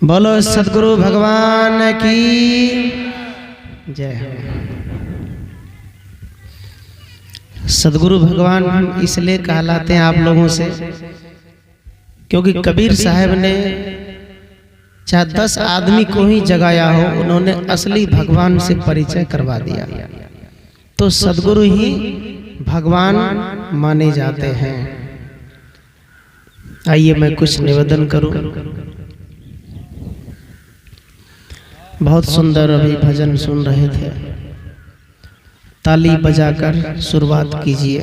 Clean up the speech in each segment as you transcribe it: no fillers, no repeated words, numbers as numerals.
बोलो सदगुरु भगवान की जय हो। सदगुरु भगवान हम इसलिए कहलाते हैं आप लोगों से क्योंकि कबीर साहब ने चाहे 10 आदमी को ही जगाया हो, उन्होंने असली भगवान से परिचय करवा दिया। तो सदगुरु ही भगवान माने जाते हैं। आइए मैं कुछ निवेदन करूं। बहुत सुंदर अभी भजन सुन रहे थे, ताली बजाकर शुरुआत कीजिए।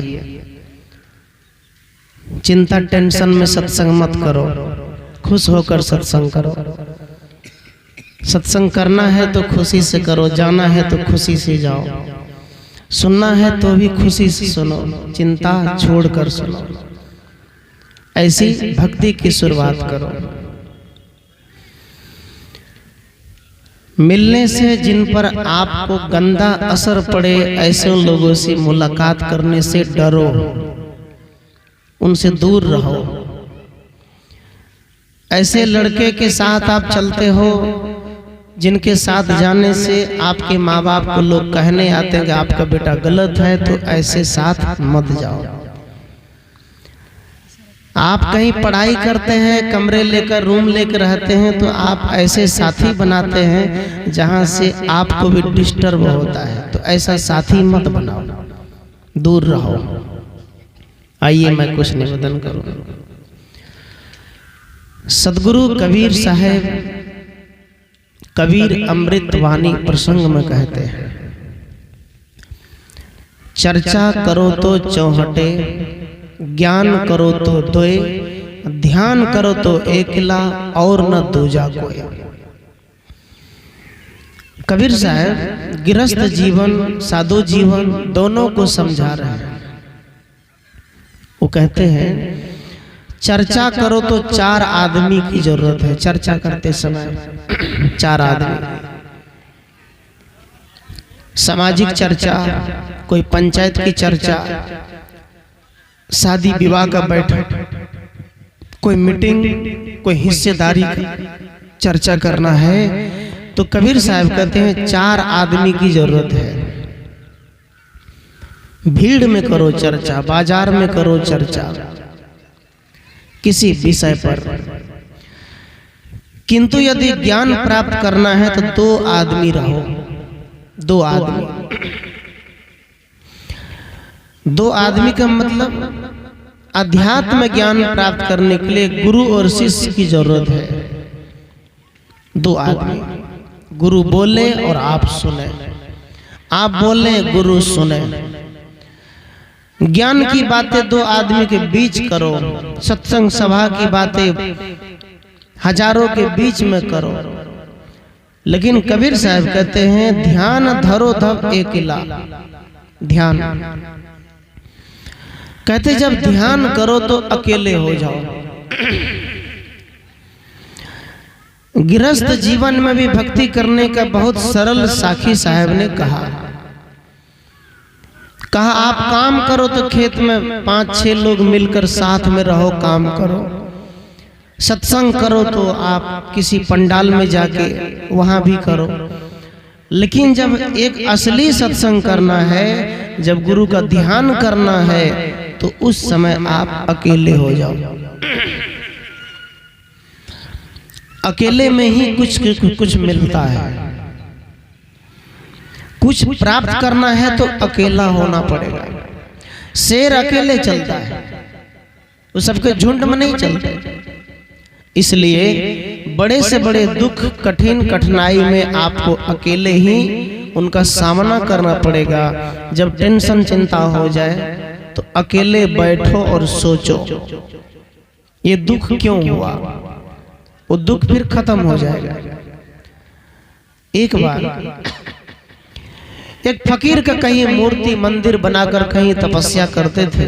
चिंता टेंशन में सत्संग मत करो, खुश होकर सत्संग करो। सत्संग करना है तो खुशी से करो, जाना है तो खुशी से जाओ, सुनना है तो भी खुशी से सुनो, चिंता छोड़कर सुनो। ऐसी भक्ति की शुरुआत करो। मिलने से जिन पर आपको गंदा असर पड़े, ऐसे लोगों से मुलाकात करने से डरो, उनसे दूर रहो। ऐसे लड़के के साथ आप चलते हो जिनके साथ जाने से आपके माँ बाप को लोग कहने आते हैं कि आपका बेटा गलत है, तो ऐसे साथ मत जाओ। आप कहीं पढ़ाई करते हैं, कमरे लेकर रूम लेकर रहते हैं, तो आप ऐसे साथी बनाते हैं जहां से आपको भी डिस्टर्ब होता है, तो ऐसा साथी मत बनाओ, दूर रहो। आइए मैं कुछ निवेदन करूं। सदगुरु कबीर साहब कबीर अमृत वाणी प्रसंग में कहते हैं, चर्चा करो तो चौहटे, ज्ञान करो तो दोए, ध्यान करो तो एकला और न दूजा कोई। कबीर साहब गृहस्थ जीवन साधु जीवन दोनों को समझा रहे हैं। वो कहते हैं चर्चा करो तो 4 आदमी की जरूरत है। चर्चा करते समय 4 आदमी, सामाजिक चर्चा, कोई पंचायत की चर्चा, शादी विवाह का बैठक, कोई मीटिंग, कोई हिस्सेदारी का चर्चा करना है, तो कबीर साहब कहते हैं 4 आदमी की जरूरत है। भीड़ में करो चर्चा, बाजार में करो चर्चा किसी विषय पर, किंतु यदि ज्ञान प्राप्त करना है तो 2 आदमी रहो। 2 आदमी, 2 आदमी का मतलब अध्यात्म ज्ञान प्राप्त करने के लिए गुरु और शिष्य की जरूरत है। 2 आदमी, गुरु बोले और आप सुने, आप बोले गुरु सुने। ज्ञान की बातें 2 आदमी के बीच करो, सत्संग सभा की बातें हजारों के बीच में करो। लेकिन कबीर साहब कहते हैं ध्यान धरो तब अकेला। ध्यान कहते जब ध्यान करो तो अकेले हो जाओ। गृहस्थ जीवन में भी भक्ति करने का बहुत सरल साखी साहब ने कहा आप काम करो तो खेत में 5-6 लोग मिलकर साथ में रहो, काम करो। सत्संग करो तो आप किसी पंडाल में जाके वहां भी करो। लेकिन जब एक असली सत्संग करना है, जब गुरु का ध्यान करना है, तो उस समय आप अकेले हो जाओ। अकेले में ही कुछ मिलता है। कुछ प्राप्त करना है तो अकेला होना पड़ेगा। शेर अकेले चलता है, वो सबके झुंड में नहीं चलते। इसलिए बड़े से बड़े दुख, कठिन कठिनाई में आपको अकेले ही उनका सामना करना पड़ेगा। जब टेंशन चिंता हो जाए तो अकेले बैठो और सोचो ये दुख क्यों हुआ, वो दुख फिर खत्म हो जाएगा। एक बार एक फकीर का कहीं मूर्ति मंदिर बनाकर कहीं तपस्या करते थे,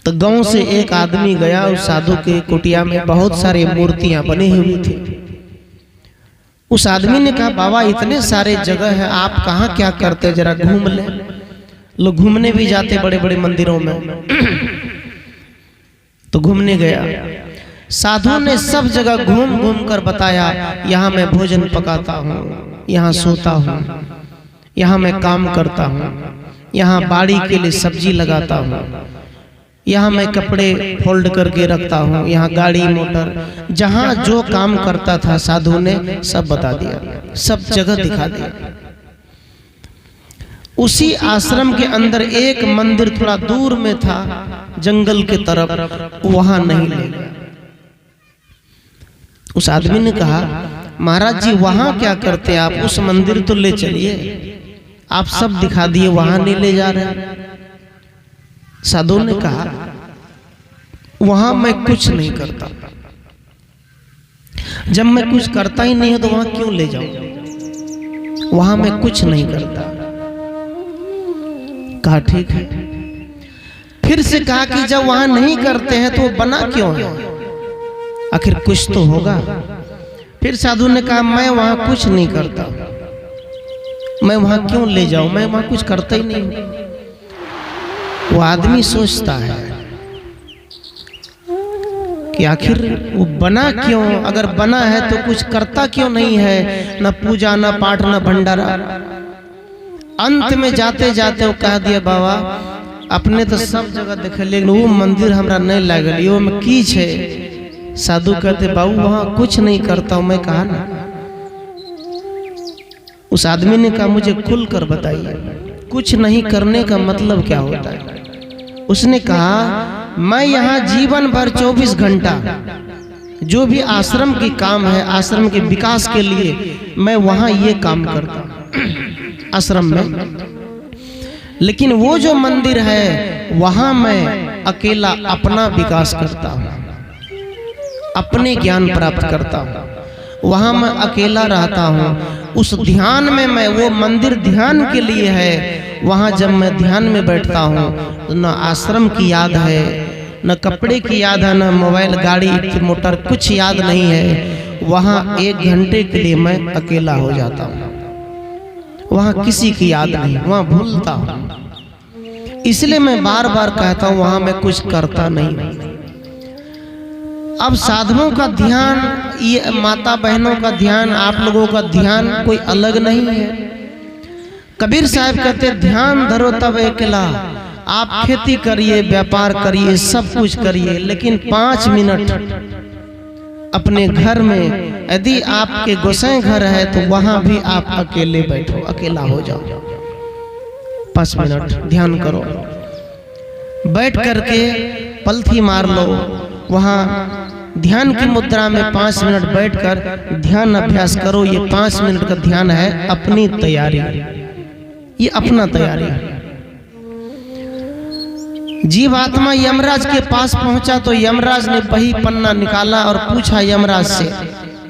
तो गांव से एक आदमी गया। उस साधु के कुटिया में बहुत सारी मूर्तियां बनी हुई थी। उस आदमी ने कहा बाबा इतने सारे जगह है, आप कहाँ क्या करते, जरा घूम ले। लोग घूमने भी जाते बड़े बड़े मंदिरों में। तो घूमने गया, साधु ने सब जगह घूम घूम कर बताया, यहाँ मैं भोजन पकाता हूँ, यहाँ सोता हूँ, यहाँ मैं काम करता हूँ, यहाँ बाड़ी के लिए सब्जी लगाता हूँ, यहाँ मैं कपड़े फोल्ड करके रखता हूँ, यहाँ गाड़ी मोटर, जहाँ जो काम करता था साधु ने सब बता दिया, सब जगह दिखा दिया। उसी आश्रम के अंदर एक मंदिर थोड़ा दूर में था, जंगल के तरफ, वहां नहीं ले गया। उस आदमी ने कहा, महाराज जी वहां क्या करते आप, उस मंदिर तो ले चलिए, आप सब दिखा दिए, वहां नहीं ले जा रहे। साधु ने कहा, वहां मैं कुछ नहीं करता, जब मैं कुछ करता ही नहीं है तो वहां क्यों ले जाऊं, वहां मैं कुछ नहीं करता। कहा ठीक है। फिर से कहा कि जब वहां नहीं करते हैं तो वो बना क्यों है, आखिर कुछ तो होगा। फिर साधु ने कहा, मैं वहां कुछ नहीं करता, मैं वहां क्यों ले जाऊं, मैं वहां कुछ करता ही नहीं। वो आदमी सोचता है कि आखिर वो बना क्यों, अगर बना है तो कुछ करता क्यों नहीं है, न पूजा न पाठ न भंडारा। अंत में जाते जाते वो कह दिया, बाबा अपने तो सब जगह देखे लेकिन वो मंदिर हमरा नहीं लागल, वो में की छे। साधु कहते, बाबू वहां कुछ नहीं करता हूं, मैं कहा ना। उस आदमी ने कहा, मुझे खुलकर बताइए कुछ नहीं करने का मतलब क्या होता है। उसने कहा, मैं यहाँ जीवन भर 24 घंटा जो भी आश्रम की काम है, आश्रम के विकास के लिए मैं वहां ये काम करता हूं आश्रम में, लेकिन वो जो मंदिर है वहां मैं अकेला अपना विकास करता हूं, अपने ज्ञान प्राप्त करता हूं, वहां मैं अकेला रहता हूं। उस ध्यान में मैं, वो मंदिर ध्यान के लिए है, वहां जब मैं ध्यान में बैठता हूं तो न आश्रम की याद है, न कपड़े की याद है, न मोबाइल गाड़ी मोटर कुछ याद नहीं है। वहां 1 घंटे के लिए मैं अकेला हो जाता हूं, वहां किसी की याद नहीं, वहां भूलता हूं। इसलिए मैं बार बार कहता हूं वहां मैं कुछ करता नहीं। अब साधुओं का ध्यान, ये माता बहनों का ध्यान, आप लोगों का ध्यान कोई अलग नहीं है। कबीर साहब कहते, ध्यान धरो तब अकेला, आप खेती करिए, व्यापार करिए, सब कुछ करिए, लेकिन 5 मिनट अपने घर में, यदि आपके गोसाई घर है तो वहां भी आप अकेले बैठो, अकेला हो जाओ, 5 मिनट ध्यान करो, बैठ करके पलथी मार लो, वहां ध्यान की मुद्रा में 5 मिनट बैठकर ध्यान अभ्यास करो। ये 5 मिनट का ध्यान है अपनी तैयारी, ये अपना तैयारी। जीव आत्मा यमराज के पास पहुंचा तो यमराज ने वही पन्ना निकाला और पूछा यमराज से,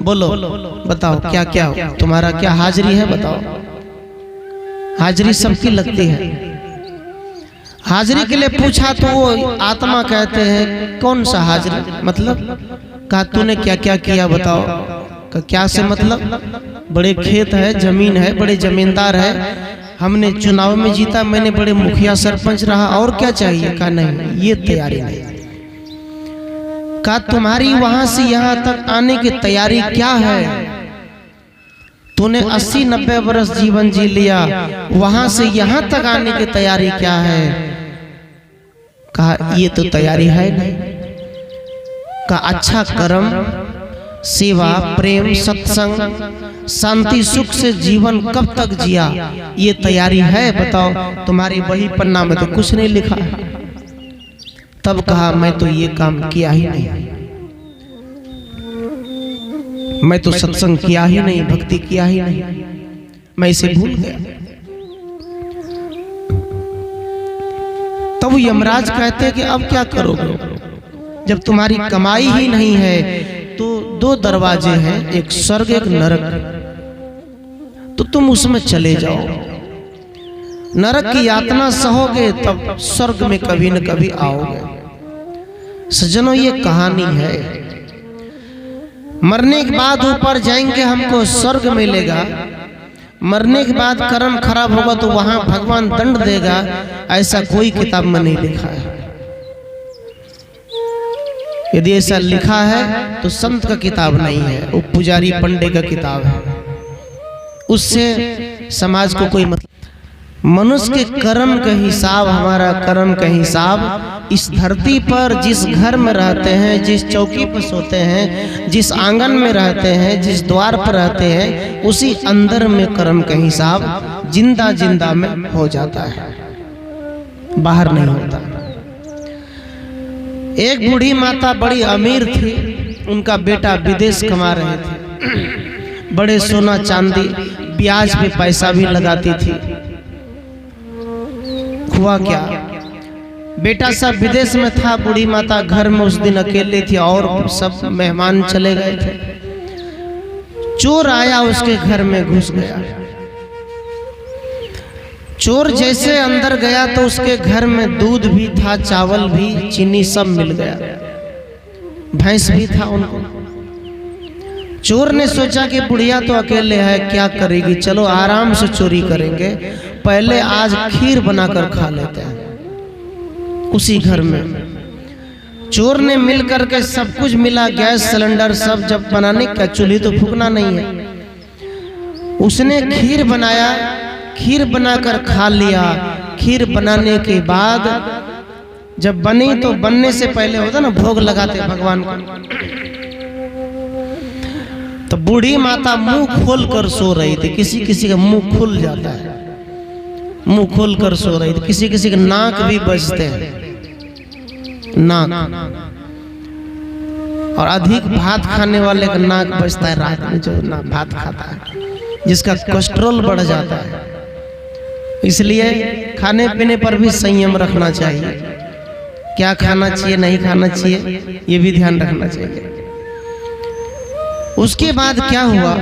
बोलो बताओ क्या क्या तुम्हारा क्या हाजिरी है, बताओ। हाजिरी सबकी लगती है। हाजिरी के लिए पूछा तो वो आत्मा कहते हैं, कौन सा हाजिरी, मतलब कहा तूने क्या क्या किया बताओ। का क्या से मतलब, बड़े खेत है, जमीन है, बड़े जमींदार है, हमने चुनाव में जीता, मैंने बड़े मुखिया सरपंच रहा, और क्या चाहिए। कहा नहीं, ये तैयारी नहीं। कहा तुम्हारी वहां से यहाँ तक आने की तैयारी क्या है, तूने 80-90 वर्ष जीवन जी लिया, वहां से यहाँ तक आने की तैयारी क्या है। कहा ये तो तैयारी है नहीं। कहा अच्छा कर्म, सेवा, प्रेम, सत्संग, शांति, सुख से जीवन कब तक जिया, ये तैयारी है बताओ। तुम्हारी वही पन्ना में तो कुछ नहीं लिखा है। तब कहा मैं तो ये काम किया ही नहीं, मैं तो सत्संग किया ही नहीं, भक्ति किया ही नहीं, मैं इसे भूल गया। तब यमराज कहते हैं कि अब क्या करोगे, जब तुम्हारी कमाई ही नहीं है तो 2 दरवाजे हैं, एक स्वर्ग एक नरक, तो तुम उसमें चले जाओ। नरक की यातना सहोगे तब स्वर्ग में कभी न कभी आओगे। सज्जनों ये कहानी है, मरने के बाद ऊपर जाएंगे हमको स्वर्ग मिलेगा, मरने के बाद कर्म खराब होगा तो वहां भगवान दंड देगा, ऐसा कोई किताब में नहीं लिखा है। यदि ऐसा लिखा है तो संत का किताब नहीं है, वो पुजारी पंडे का किताब है, उससे समाज को कोई मतलब। मनुष्य के कर्म का हिसाब, हमारा कर्म का हिसाब इस धरती पर जिस घर में रहते हैं, जिस चौकी पर सोते हैं, जिस आंगन में रहते हैं, जिस द्वार पर रहते हैं, उसी अंदर में कर्म का हिसाब जिंदा जिंदा में हो जाता है, बाहर नहीं होता। एक बूढ़ी माता बड़ी अमीर थी, उनका बेटा विदेश कमा रहे थे, बड़े सोना चांदी ब्याज पे पैसा भी लगाती थी। हुआ क्या, बेटा सब विदेश में था, बूढ़ी माता घर में उस दिन अकेले थी और सब मेहमान चले गए थे। चोर आया, उसके घर में घुस गया। चोर जैसे अंदर गया तो उसके घर में दूध भी था, चावल भी, चीनी सब मिल गया, भैंस भी था उनको। चोर ने सोचा कि बुढ़िया तो अकेले है, क्या करेगी, चलो आराम से चोरी करेंगे, पहले आज खीर बनाकर खा लेते हैं। उसी घर में चोर ने मिल करके सब कुछ मिला, गैस सिलेंडर सब, जब बनाने का चूल्ही तो फूकना नहीं है, उसने खीर बनाया, खीर बनाकर खा लिया। खीर बनाने के बाद जब बनी तो बनने से पहले होता ना भोग लगाते भगवान को, तो बूढ़ी माता मुंह खोल कर सो रही थी। किसी किसी का मुंह खुल जाता है, मुंह खोल कर सो रही थी। किसी किसी के नाक भी बजते हैं, नाक, और अधिक भात खाने वाले का नाक बजता है रात में, जो ना भात खाता है, जिसका कोलेस्ट्रॉल बढ़ जाता है। इसलिए खाने पीने पर भी संयम रखना चाहिए, क्या खाना चाहिए नहीं खाना चाहिए ये भी ध्यान रखना चाहिए। उसके बाद क्या हुआ,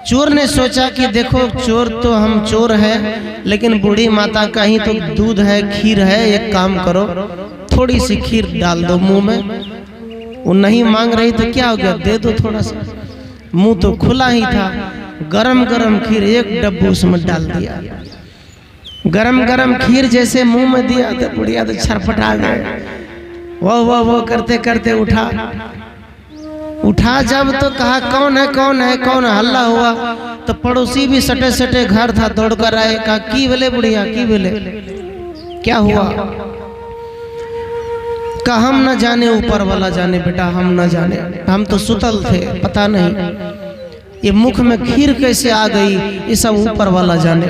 चोर ने सोचा कि देखो चोर तो हम चोर है, लेकिन बूढ़ी माता का ही तो दूध है, खीर है, एक काम करो थोड़ी सी खीर डाल दो मुंह में। वो नहीं मांग रही तो क्या हो गया, दे दो थोड़ा सा, मुंह तो खुला ही था। गरम गरम खीर एक डब्बू उसमें डाल दिया। गरम गरम खीर जैसे मुंह में दिया तो बुढ़िया तो छरपटा गए, वो करते करते उठा जब तो कहा कौन है कौन है कौन है, हल्ला हुआ तो पड़ोसी भी सटे सटे घर था, दौड़ कर आए, कहा की बोले बुढ़िया, की बोले क्या हुआ, कहा हम न जाने, ऊपर वाला जाने बेटा, हम न जाने, हम तो सुतल थे, पता नहीं ये मुख में खीर कैसे आ गई, ये सब ऊपर वाला जाने।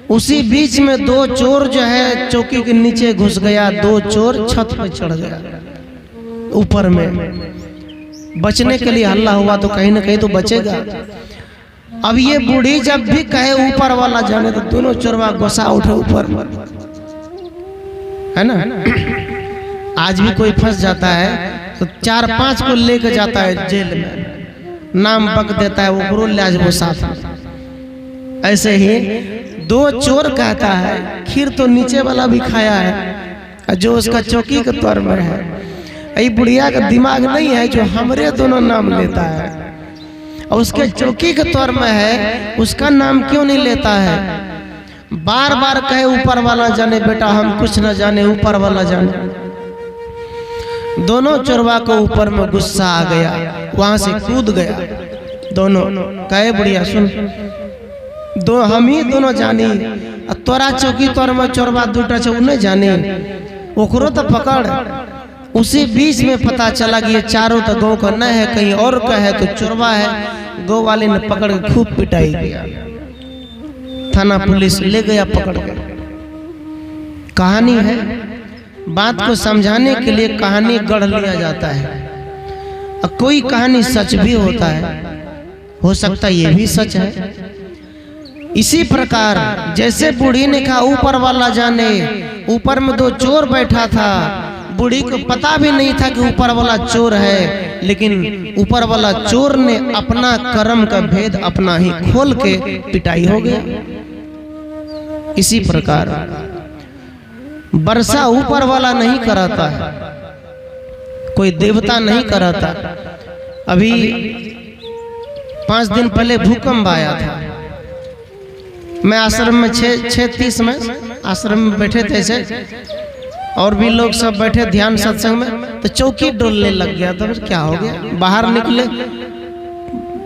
उसी बीच में दो चोर जो है चौकी के नीचे घुस गया, दो चोर छत पर चढ़ गया ऊपर में। बचने के लिए हल्ला हुआ तो कहीं ना कहीं तो बचेगा। अब ये बूढ़ी जब भी कहे ऊपर वाला जाने तो दोनों चोरवा गोसा उठे ऊपर, है ना। आज भी कोई फंस जाता है तो 4-5 को लेकर जाता है जेल में, नाम बक देता है, वो लाज वो साथ। ऐसे ही दो चोर कहता है खीर तो नीचे वाला भी खाया है, जो उसका चौकी के तौर में है। ये बुढ़िया का दिमाग नहीं है जो हमरे दोनों नाम लेता है, और उसके चौकी के तौर में है, उसका नाम क्यों नहीं लेता है। बार बार कहे ऊपर वाला जाने बेटा, हम कुछ न जाने, ऊपर वाला जाने। दोनों चोरवा को ऊपर में गुस्सा आ गया, वहां से कूद गया। दोनों कहे बुढ़िया सुन, दो हम ही दोनों जानी, तोरा चौकी तौर में चोरवा दूटा छे उन्हें जानी, ओकरो तो पकड़। उसी बीच में पता चला कि ये चारों तो गाँव का न है, कहीं और का है, तो चोरवा है। गाँव वाले ने पकड़ के खूब पिटाई किया, थाना पुलिस ले गया पकड़ के। कहानी है, बात को समझाने के लिए कहानी गढ़ लिया जाता है, और कोई कहानी सच भी होता है, हो सकता है ये भी सच है। इसी प्रकार जैसे बूढ़ी ने कहा ऊपर वाला जाने, ऊपर में दो चोर बैठा था, बूढ़ी को पता भी नहीं था कि ऊपर वाला चोर है, लेकिन ऊपर वाला चोर ने अपना कर्म का भेद अपना ही खोल के पिटाई हो गया। इसी प्रकार वर्षा ऊपर वाला नहीं कराता है, कोई देवता नहीं कराता। अभी 5 दिन पहले भूकंप आया था, मैं आश्रम में 6:30 में आश्रम में बैठे थे ऐसे, और भी लोग सब बैठे ध्यान सत्संग में, तो चौकी डोलने लग गया। तो क्या हो गया, बाहर निकले,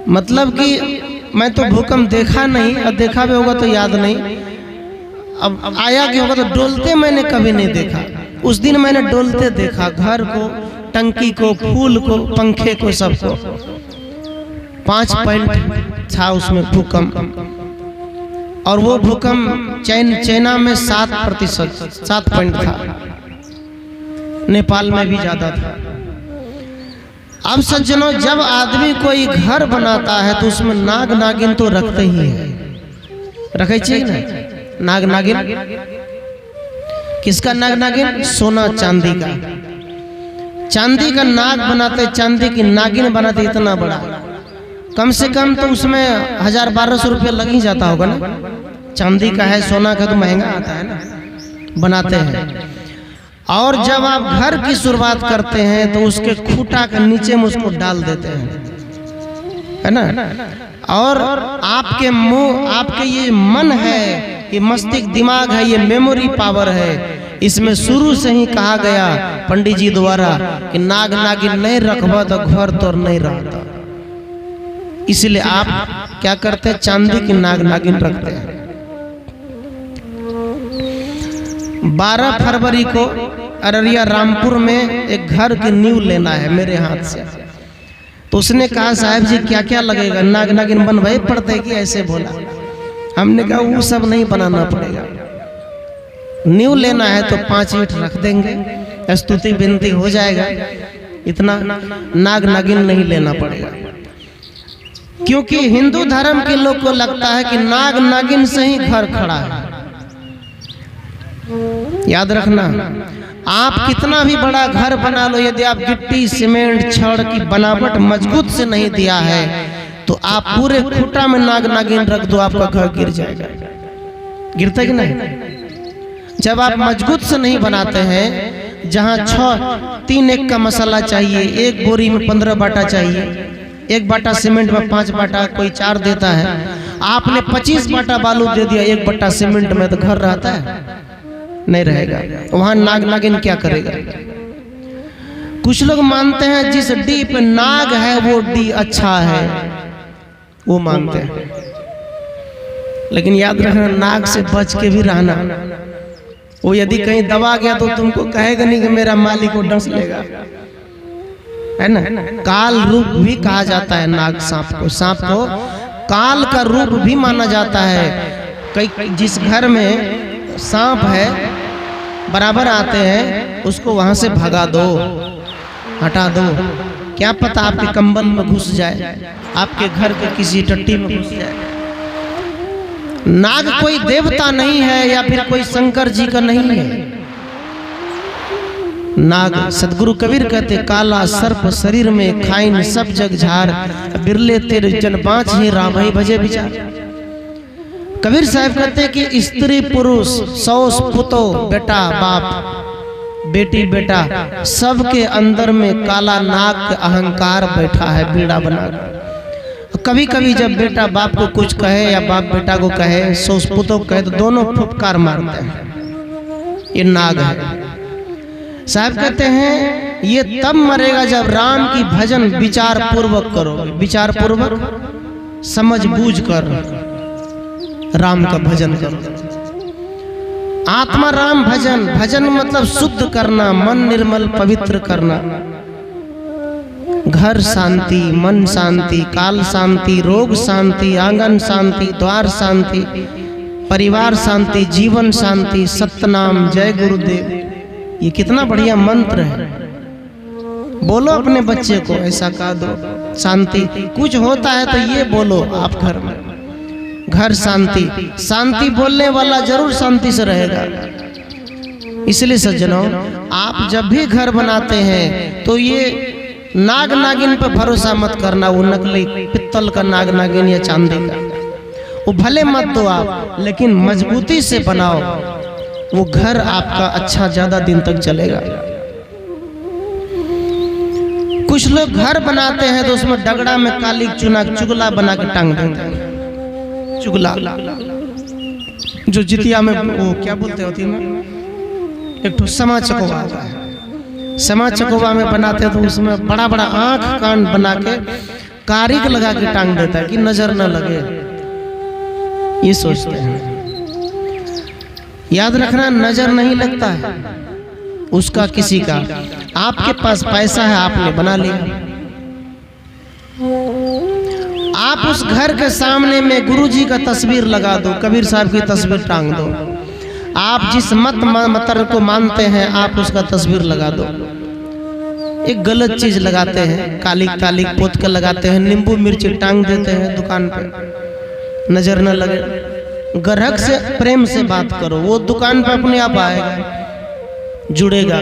मतलब कि मैं तो भूकंप देखा नहीं, और देखा भी होगा तो याद नहीं, अब आया कि होगा। तो डोलते मैंने कभी नहीं देखा, उस दिन मैंने डोलते देखा, घर को, टंकी को, फूल को, पंखे को, सबको। 5 पॉइंट था उसमें भूकंप, और वो भूकंप चाइना में 7% 7 पॉइंट था, नेपाल में भी ज्यादा था। अब सज्जनों, जब आदमी कोई घर बनाता है तो उसमें नाग नागिन तो रखते ही है, रखे चाहिए ना नाग नागिन। किसका नाग नागिन? सोना चांदी का। चांदी का नाग बनाते, चांदी की नागिन बनाते, इतना बड़ा, कम से कम तो उसमें 1000-1200 रुपया लग ही जाता होगा ना। चांदी का है, सोना का तो महंगा आता है ना, बनाते हैं। और जब आप घर की शुरुआत करते हैं तो उसके खूंटा के नीचे में उसको डाल देते हैं, है ना। और आपके मुंह, आपके ये मन है, ये मस्तिष्क दिमाग है, ये मेमोरी पावर है, इसमें शुरू से ही कहा गया पंडित जी द्वारा कि नाग नागिन नहीं रखबा तो घर तो नहीं रहता। इसलिए आप क्या करते हैं, चांदी की नाग नागिन रखते हैं। 12 फरवरी को अररिया रामपुर में एक घर की नींव लेना है मेरे हाथ से। तो उसने कहा साहब जी क्या क्या लगेगा, नाग नागिन बनवाए पड़ते कि ऐसे बोला। हमने कहा वो सब नहीं बनाना पड़ेगा, नींव लेना है तो 5 ईंट रख देंगे, स्तुति विनती हो जाएगा, इतना नाग नागिन नहीं लेना पड़ेगा। क्योंकि हिंदू धर्म के लोग को लगता है कि नाग नागिन से ही घर खड़ा है। याद रखना, आप कितना भी बड़ा घर बना लो, यदि आप गिट्टी सीमेंट छड़ की बनावट मजबूत से नहीं दिया है तो आप पूरे खूंटा में नाग नागिन रख दो, आपका घर गिर जाएगा। गिरता कि नहीं? जब आप मजबूत से नहीं बनाते हैं, जहाँ 3-1 का मसाला चाहिए, 1 बोरी में 15 बाटा चाहिए, 1 बाटा सीमेंट में 5 बाटा, कोई 4 देता है, आपने 25 बाटा बालू दे दिया 1 बाटा सीमेंट में, तो घर रहता है? नहीं रहेगा। वहां नाग नागिन क्या करेगा? कुछ लोग मानते हैं जिस डी पे नाग है वो डी अच्छा है, वो मानते हैं। लेकिन याद रखना, नाग से बच के भी रहना। वो यदि कहीं दबा गया तो तुमको कहेगा नहीं कि मेरा मालिक को डस लेगा, है ना। काल रूप भी कहा जाता है नाग सांप को। सांप को काल का रूप भी माना जाता है। कई जिस घर में सांप है बराबर आते हैं, उसको वहां से भगा दो, हटा दो। क्या पता आपके कंबल में घुस जाए, आपके घर के किसी टट्टी में घुस जाए। नाग कोई देवता नहीं है या फिर कोई शंकर जी का नहीं है। नाग, सदगुरु कबीर कहते, काला सर्प शरीर में खाइन सब जग झार, बिरले तेरे जन बाँच ही राम ही भजे विचार। कबीर साहब कहते हैं कि स्त्री पुरुष, सौस पुतो, बेटा बाप, बेटी बेटा, सबके अंदर में काला नाग का अहंकार बैठा है, बीड़ा बनाकर। कभी कभी जब बेटा बाप को कुछ कहे या बाप बेटा को कहे, सौस पुतो कहे, तो दोनों फुफकार मारते हैं। ये नाग है। साहब कहते हैं ये तब मरेगा जब राम की भजन विचार पूर्वक करो, विचार पूर्वक समझ बूझ कर राम का भजन करो। आत्मा राम भजन, भजन मतलब शुद्ध करना, मन निर्मल पवित्र करना। घर शांति, मन शांति, काल शांति, रोग शांति, आंगन शांति, द्वार शांति, परिवार शांति, जीवन शांति, सतनाम, जय गुरुदेव। ये कितना बढ़िया मंत्र है। बोलो अपने बच्चे को, ऐसा कह दो, शांति। कुछ होता है तो ये बोलो आप घर में, घर शांति। शांति बोलने वाला जरूर शांति से रहेगा। इसलिए सज्जनों, आप जब भी घर बनाते हैं तो ये नाग नागिन पर भरोसा मत करना। वो नकली पित्तल का नाग नागिन या चांदी का, वो भले मत दो आप, लेकिन मजबूती से बनाओ, वो घर आपका अच्छा ज्यादा दिन तक चलेगा। कुछ लोग घर बनाते हैं तो उसमें डगड़ा में काली चुना चुगला बना के टांग देते हैं। चुगला जो जितिया में वो क्या बोलते होती है, एक ठो समा चकोवा है। समा चकोवा में बनाते तो उसमें बड़ा बड़ा आंख कान बना के कारिक लगा के टांग देता है कि नजर न लगे। ये सोचते हैं। याद रखना, नजर नहीं लगता है उसका किसी का। आपके पास पैसा है, आपने बना लिया। आप उस घर के सामने में गुरुजी का तस्वीर लगा दो, कबीर साहब की तस्वीर टांग दो। आप जिस मतर को मानते हैं आप उसका तस्वीर लगा दो। एक गलत चीज लगाते हैं, काली काली पोत के लगाते हैं, नींबू मिर्ची टांग देते हैं दुकान पे, नजर न लगे। ग्राहक से प्रेम से बात करो, वो दुकान पे अपने आप आएगा, जुड़ेगा।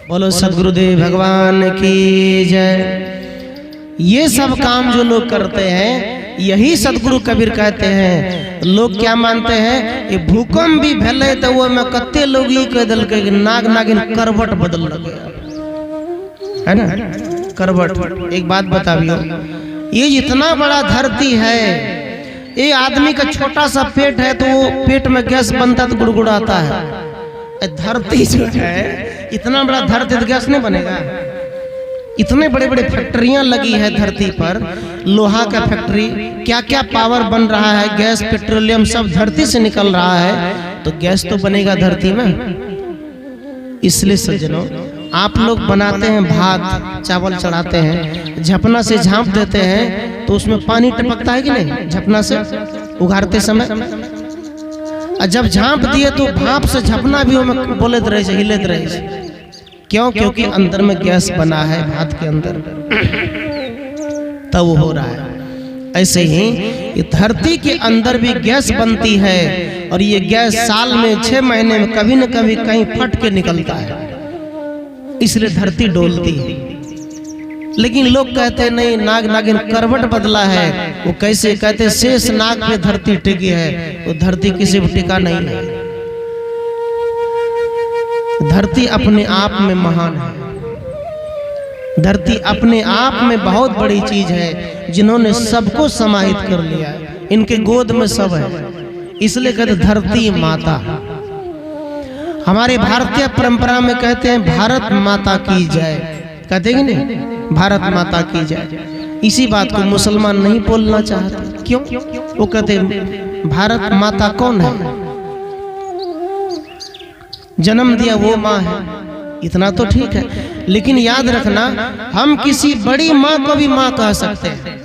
बोलो सदगुरुदेव भगवान की जय। ये सब काम जो लोग करते हैं, यही सदगुरु कबीर कहते हैं। लोग क्या मानते हैं, ये भूकंप भी भले तो वो में कत्ते लोग ही कह दिल के नाग नागिन करवट बदल लगे, है ना, करवट। एक बात बताइयो, ये इतना बड़ा धरती है, ये आदमी का छोटा सा पेट है तो वो पेट में गैस बनता तो गुड़गुड़ाता है। धरती जो है, इतना बड़ा धरती तो गैस नहीं बनेगा। इतने बड़े बड़े फैक्ट्रियां लगी है धरती पर, लोहा का फैक्ट्री, क्या क्या पावर बन रहा है, गैस पेट्रोलियम सब धरती से निकल रहा है, तो गैस तो बनेगा धरती में। इसलिए सज्जनों, आप लोग बनाते हैं भात चावल चढ़ाते हैं, झपना से झांप देते हैं तो उसमें पानी टपकता है कि नहीं, झपना से उगाड़ते समय। और जब झांप दिए तो भाप से झपना भी वो बोलते रहे, हिलते रहे। क्यों? क्योंकि अंदर में गैस बना है भात के अंदर, तब वो हो रहा है। ऐसे ही ये धरती के अंदर भी गैस बनती है, और ये गैस साल में 6 महीने में कभी न कभी कहीं फट के निकलता है, इसलिए धरती डोलती है। लेकिन लोग कहते नहीं, नाग नागिन करवट बदला है। वो कैसे कहते, शेष नाग पे धरती टिकी है, वो धरती किसी भी टिका नहीं है। धरती अपने आप में महान है। धरती अपने आप में बहुत बड़ी चीज है, जिन्होंने सबको समाहित कर लिया, इनके गोद में सब है, इसलिए कहते धरती माता। हमारे भारतीय परंपरा में कहते हैं भारत माता की जय, कहते हैं नहीं, भारत माता की जय। इसी बात को मुसलमान नहीं बोलना चाहते। क्यों? वो कहते हैं भारत माता कौन है, जन्म दिया वो माँ है, इतना तो ठीक है। लेकिन याद रखना, हम किसी बड़ी माँ को भी माँ कह सकते हैं,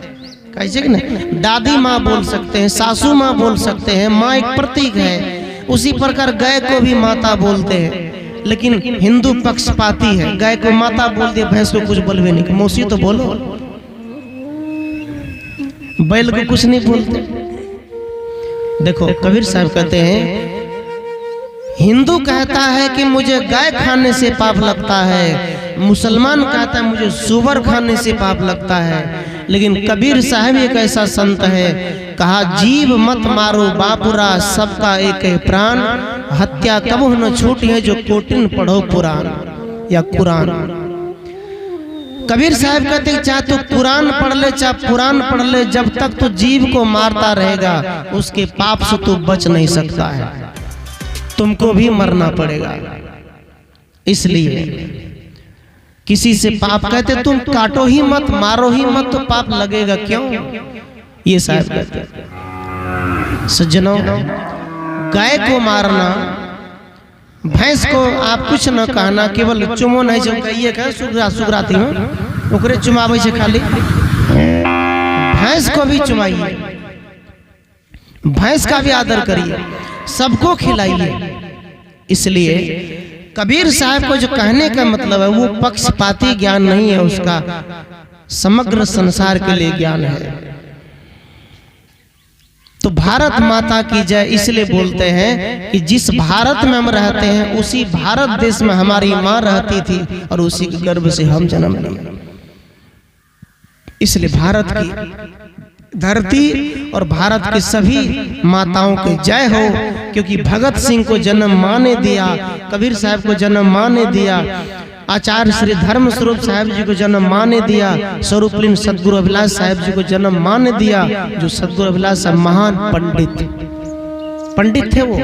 कैसे कि नहीं, दादी माँ बोल सकते हैं, सासू माँ बोल सकते हैं, माँ एक प्रतीक है। उसी प्रकार गाय को भी माता बोलते हैं, लेकिन हिंदू पक्षपाती है, गाय को माता बोल दिया, भैंस को कुछ बोलवे नहीं, मौसी तो बोलो। बैल को कुछ नहीं बोलते। देखो कबीर साहब कहते हैं, हिंदू कहता है कि मुझे गाय खाने से पाप लगता है, मुसलमान कहता है मुझे सुअर खाने से पाप लगता है। लेकिन कबीर साहब एक ऐसा संत है, कहा जीव मत मारो बापुरा, सबका एक है प्राण, हत्या कबहू न छूटी है जो कोटिन पढ़ो पुराण या कुरान। कबीर साहब कहते हैं चाहे तो कुरान पढ़ ले चाहे पुराण पढ़ ले, जब तक तो जीव को मारता रहेगा उसके पाप से तो बच नहीं सकता है, तुमको भी मरना पड़ेगा। इसलिए किसी से पाप कहते तुम काटो ही मत, मारो ही मत, तो पाप लगेगा क्यों? ये साहब कहते हैं। सज्जनों, गाय को मारना, भैंस को आप कुछ न कहना, केवल चुमो नहीं जो कहिए कह सुगराती में ओकरे चुमावे से खाली, भैंस को भी चुमाइए, भैंस का भी आदर करिए, सबको खिलाइए। इसलिए कबीर साहब को जो कहने का मतलब है वो पक्षपाती ज्ञान नहीं है, उसका समग्र संसार के लिए ज्ञान है। तो भारत माता की जय इसलिए बोलते हैं कि जिस भारत में हम रहते हैं उसी भारत देश में हमारी माँ रहती थी और उसी के गर्भ से हम जन्म लिए। इसलिए भारत की धरती और भारत की सभी माताओं की जय हो, क्योंकि भगत सिंह को जन्म माँ ने दिया, कबीर साहब को जन्म माँ ने दिया, आचार्य श्री धर्म स्वरूप साहब जी को जन्म माँ ने दिया, स्वरूपलीन सदगुरु अभिलाष साहब जी को जन्म माँ ने दिया, जो सदगुरु अभिलाष महान पंडित। पंडित थे वो,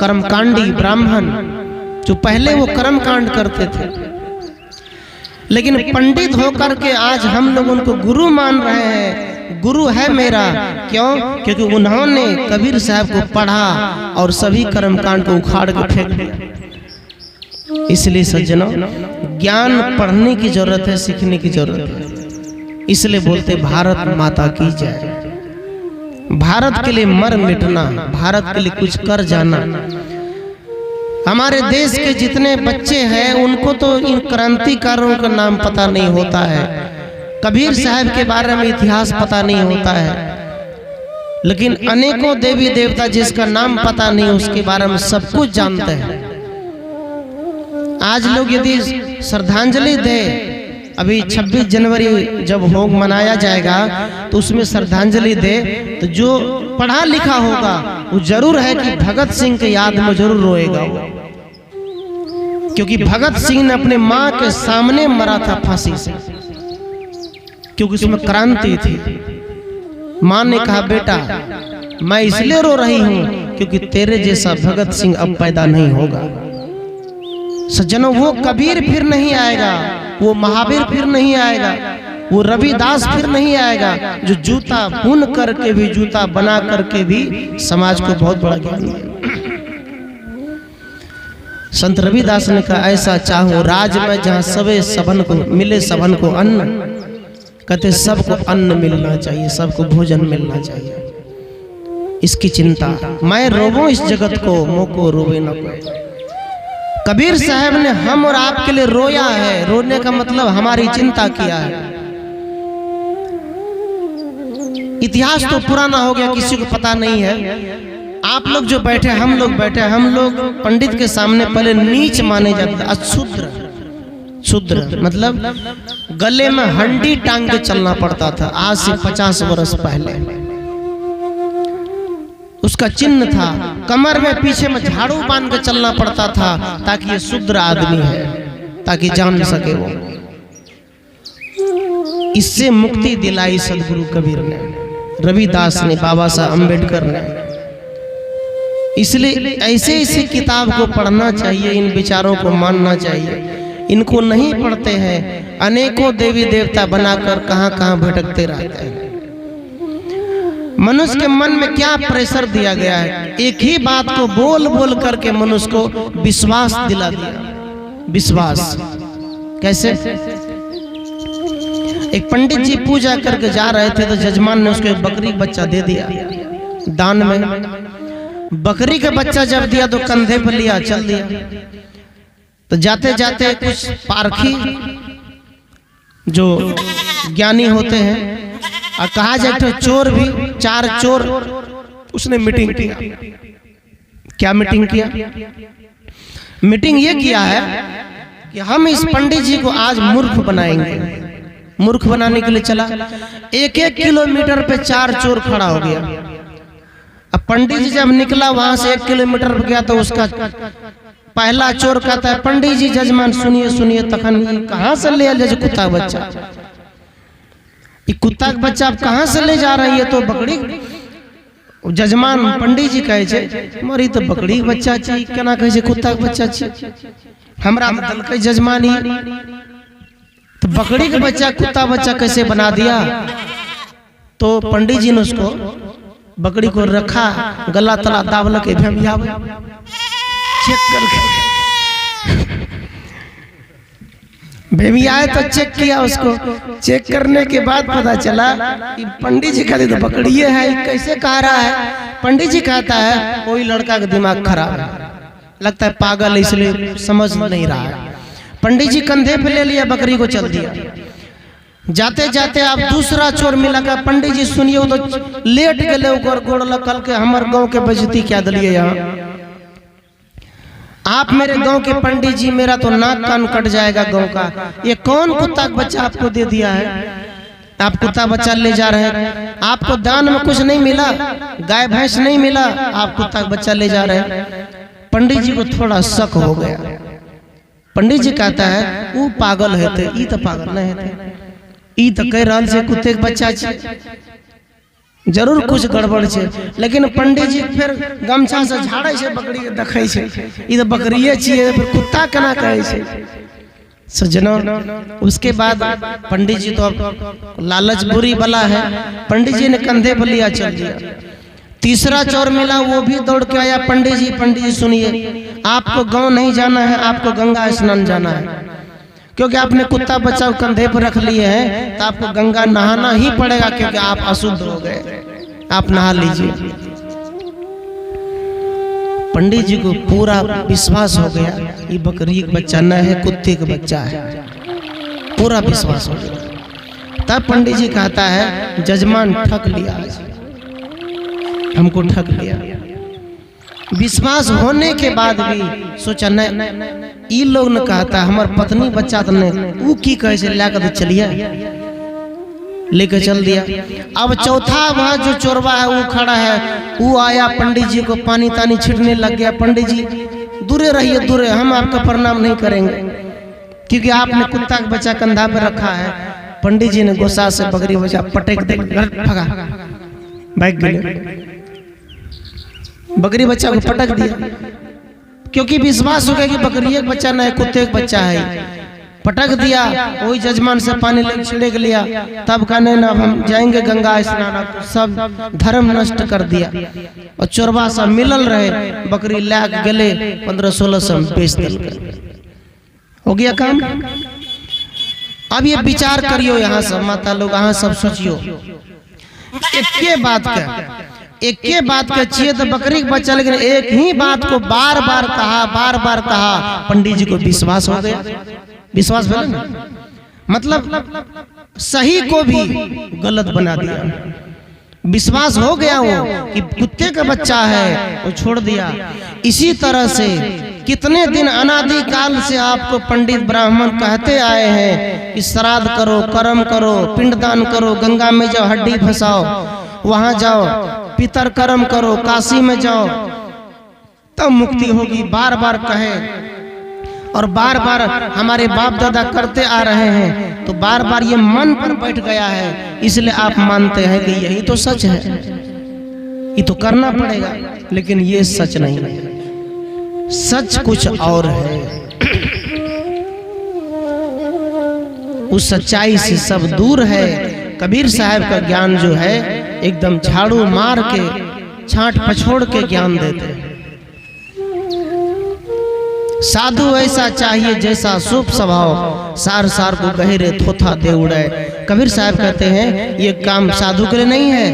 कर्मकांडी ब्राह्मण, जो पहले वो कर्मकांड करते थे। लेकिन पंडित होकर के आज हम लोग उनको गुरु मान रहे हैं। गुरु है मेरा, क्यों? क्योंकि उन्होंने कबीर साहब को पढ़ा और सभी कर्मकांड को उखाड़ के फेंक दिया। इसलिए सज्जनों, ज्ञान पढ़ने की जरूरत है, सीखने की जरूरत है। इसलिए बोलते भारत माता की जय। भारत के लिए मर मिटना, भारत के लिए कुछ कर जाना। हमारे देश के जितने बच्चे हैं उनको तो इन क्रांतिकारों का नाम पता नहीं होता है, कबीर साहब के बारे में इतिहास पता नहीं होता है, लेकिन अनेकों देवी देवता जिसका नाम पता नहीं उसके बारे में सब कुछ जानते हैं। आज लोग यदि श्रद्धांजलि दे, अभी 26 जनवरी जब भोग मनाया जाएगा तो उसमें श्रद्धांजलि दे, तो जो पढ़ा लिखा होगा वो जरूर है कि भगत सिंह के याद में जरूर रोएगा वो, क्योंकि भगत सिंह ने अपने माँ के सामने मरा था फांसी से, क्योंकि उसमें क्रांति थी। माँ ने कहा बेटा मैं इसलिए रो रही हूँ क्योंकि तेरे जैसा भगत सिंह अब पैदा नहीं होगा। सज्जनों, वो कबीर फिर नहीं आएगा, वो महावीर फिर नहीं आएगा, वो रविदास फिर नहीं आएगा, जो जूता बुन करके भी, जूता बना करके भी समाज को बहुत बड़ा ज्ञान दिया। संत रविदास ने कहा ऐसा चाहो राज में जहाँ सबे सबन को मिले, सबन को अन्न। कहते सबको अन्न मिलना चाहिए, सबको भोजन मिलना चाहिए। इसकी चिंता मैं रोवो इस जगत को, मोको रोवे न कोई। कबीर साहब ने हम और आपके लिए रोया है। रोने का मतलब हमारी चिंता किया है। इतिहास तो पुराना हो गया, किसी को पता नहीं है। आप लोग जो बैठे, हम लोग बैठे, हम लोग पंडित के सामने पहले नीच माने जाते, अशुद्र। शूद्र मतलब गले में हंडी टांग के चलना पड़ता था। आज से 50 वर्ष पहले उसका चिन्ह था। कमर में पीछे में झाड़ू बांध के चलना पड़ता था ताकि ये शूद्र आदमी है, ताकि जान सके वो। इससे मुक्ति दिलाई सदगुरु कबीर ने, रविदास ने, बाबा साहब अम्बेडकर ने। इसलिए ऐसे ऐसे किताब को पढ़ना चाहिए, इन विचारों को मानना चाहिए। इनको नहीं पढ़ते हैं, अनेकों देवी देवता बनाकर कहां कहां भटकते रहते हैं। मनुष्य के मन में क्या प्रेशर दिया गया है, एक ही बात को बोल बोल करके मनुष्य को विश्वास दिला दिया। विश्वास कैसे? एक पंडित जी पूजा करके जा रहे थे तो जजमान ने उसको एक बकरी बच्चा दे दिया दान में। बकरी का बच्चा जब दिया तो कंधे पर लिया, चल दिया। तो जाते जाते कुछ पारखी जो ज्ञानी होते हैं, और कहा जाए तो चोर भी, 4 चोर, उसने मीटिंग किया। क्या मीटिंग किया? मीटिंग ये किया है कि हम इस पंडित जी को आज मूर्ख बनाएंगे। मूर्ख बनाने के लिए चला, 1-1 किलोमीटर पे 4 चोर खड़ा हो गया। अब पंडित जी जब निकला वहां से 1 किलोमीटर पर गया तो उसका पहला चोर कहता है पंडित जी जजमान सुनिए सुनिए, तखन कहां से ले आए कुत्ता बच्चा? ये कुत्ता का बच्चा आप कहां से ले जा रही है? तो बकरी। जजमान पंडित जी कहे छे मारी तो बकरी के बच्चा छी, केना कहे छे कुत्ता के बच्चा छी? हमरा में दलकै जजमान ही तो बकरी के बच्चा कुत्ता बच्चा कैसे बना दिया? तो पंडित जी ने उसको बकरी को रखा, गला तला दाबल के चेक करके भेमियाए तो चेक किया उसको। चेक करने के बाद पता चला कि पंडित जी कहते तो बकड़िए है, कैसे कह रहा है? पंडित जी कहता है कोई लड़का का दिमाग खराब है, लगता है पागल है, इसलिए समझ नहीं रहा है। पंडित जी कंधे पे ले लिया, बकरी को चल दिया। जाते जाते आप दूसरा चोर मिला का पंडित जी सुनिए, वो तो लेट गए ओकर गोड़ लकल के हमर गांव के बेइज्जती क्या दिलिए यहाँ। आप मेरे गांव के पंडित जी, मेरा तो नाक कान कट जाएगा गांव का। ये कौन कुत्ता का बच्चा आपको दे दिया है? आप कुत्ता बच्चा ले जा रहे हैं, आपको दान में कुछ नहीं मिला, गाय भैंस नहीं मिला, आप कुत्ता का बच्चा ले जा रहे हैं। पंडित जी को थोड़ा शक हो गया। पंडित जी कहता है वो पागल है थे, ई तो पागल नहीं है, ई तो कह रहा से कुत्ते के बच्चा छी। जरूर कुछ गड़बड़ है। लेकिन पंडित जी फिर गमछा से झाड़े से बकरी के देखे छे, ई तो बकरिए छिए, फिर कुत्ता केना कहे छे सज्जनों। उसके बाद पंडित जी तो अब लालच बुरी बला है, पंडित जी ने कंधे पर लिया चल दिया। तीसरा चोर मिला, वो भी दौड़ के आया, पंडित जी सुनिए, आपको गांव नहीं जाना है, आपको गंगा स्नान जाना है, क्योंकि आपने कुत्ता बच्चा कंधे पर रख लिए हैं तो आपको गंगा नहाना ही पड़ेगा, क्योंकि आप अशुद्ध हो गए, आप नहा लीजिए। पंडित जी को पूरा विश्वास हो गया ये बकरी का बच्चा न है, कुत्ते का बच्चा है, पूरा विश्वास हो गया। तब पंडित जी कहता है जजमान ठग लिया, हमको ठग लिया। विश्वास होने के बाद भी सोचा न, ई लोग ने कहता हमार पत्नी बच्चा तो नहीं, वो की कहे से लेकर चलिए, लेकर चल दिया। अब चौथा वह जो चोरवा है वो खड़ा है, वो आया पंडित जी को पानी तानी छिड़ने लग गया। पंडित जी दूरे रहिए, दूरे, हम आपका प्रणाम नहीं करेंगे, क्योंकि आपने कुत्ता का बच्चा कंधा पे रखा है। पंडित जी ने गुस्सा से बकरी बच्चा पटक दे, भगा भाग गए, बकरी बच्चा को पटक दिया, क्योंकि विश्वास हो गया कि बकरी एक बच्चा न है, कुत्ते का बच्चा है। पटक दिया, वही जजमान से पानी ले छिड़क लिया। तब कहने ना हम जाएंगे गंगा स्नान, सब धर्म नष्ट कर दिया। और चोरवा सब मिलल रहे, बकरी लाग गले 1500-1600 में बेच दिल, हो गया काम। अब ये विचार करियो, यहाँ सब माता लोग, यहाँ सब सोचियो, एक के बात के चाहिए तो बकरी का बच्चा, लेकिन एक ही बात को बार बार कहा, पंडित जी को विश्वास हो गया। विश्वास बोले ना, मतलब सही को भी गलत बना दिया। विश्वास हो गया वो कि कुत्ते का बच्चा है, वो छोड़ दिया। इसी तरह से कितने दिन अनादि काल से आपको पंडित ब्राह्मण कहते आए हैं कि श्राद्ध करो, कर्म करो, पिंडदान करो, गंगा में जाओ, हड्डी फंसाओ, वहां जाओ, पितर कर्म करो, काशी में जाओ, तब मुक्ति होगी। बार बार कहे और बार बार हमारे बाप दादा करते आ रहे हैं, तो बार बार ये मन पर बैठ गया है, इसलिए आप मानते हैं कि यही तो सच है, ये तो करना पड़ेगा। लेकिन ये सच नहीं है, सच कुछ और है। उस सच्चाई से सब दूर है। कबीर साहब का ज्ञान जो है एकदम झाड़ू मार के, छांट पछोड़ के ज्ञान देते हैं। साधु ऐसा चाहिए जैसा शुभ स्वभाव, सार सार को गहरे थोथा दे उड़े। कबीर साहब कहते हैं ये काम साधु के लिए नहीं है,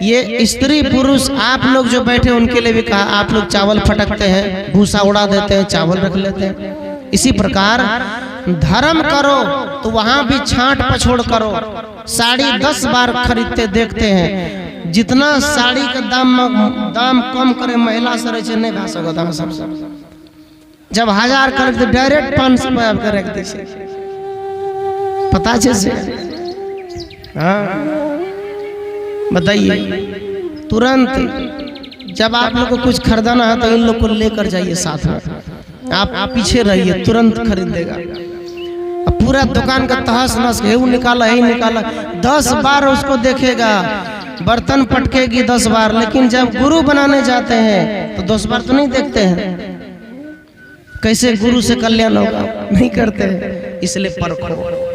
ये स्त्री पुरुष आप लोग जो बैठे उनके लिए भी कहा। आप लोग चावल फटकते हैं, भूसा उड़ा देते हैं, चावल रख लेते हैं। इसी प्रकार धर्म करो तो वहां भी छांट पछोड़ करो। साड़ी 10 बार खरीदते देखते हैं, जितना साड़ी का दाम कम करे महिला सर नहीं भा सकता। जब 1000 कर तो डायरेक्ट 500 रुपया कर रख दे, पता से। हाँ बताइए, तुरंत जब आप लोग को कुछ खरीदाना है तो इन लोग को लेकर जाइए साथ में, आप पीछे रहिए, तुरंत खरीद देगा। पूरा दुकान का तहस नहस, हे निकाला, ही निकाला, 10 बार उसको देखेगा, बर्तन पटकेगी 10 बार। लेकिन जब गुरु बनाने जाते हैं तो 10 बार तो नहीं देखते हैं, कैसे गुरु से कल्याण होगा, नहीं करते हैं। इसलिए परखो।